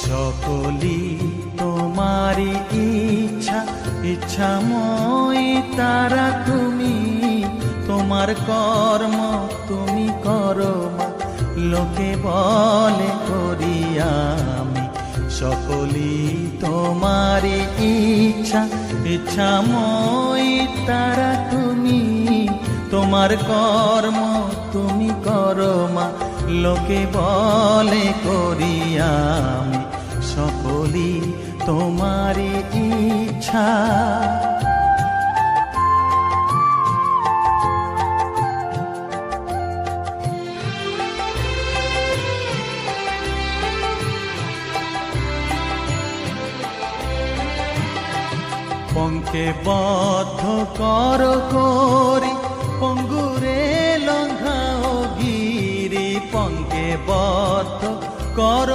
সকলি তোমারি ইচ্ছা, ইচ্ছাময় তারা তুমি। তোমার কর্ম তুমি করো মা, লোকে বলে করি আমি। সকলি তোমারি ইচ্ছা, ইচ্ছাময় তারা তুমি। তোমার কর্ম তুমি করো মা, লোকে বলে করি আমি। সকলি তোমারি ইচ্ছা। পঙ্কে বদ্ধ কর করি, পঙ্গুরে লঙ্ঘাও গিরি। পঙ্কে বদ্ধ কর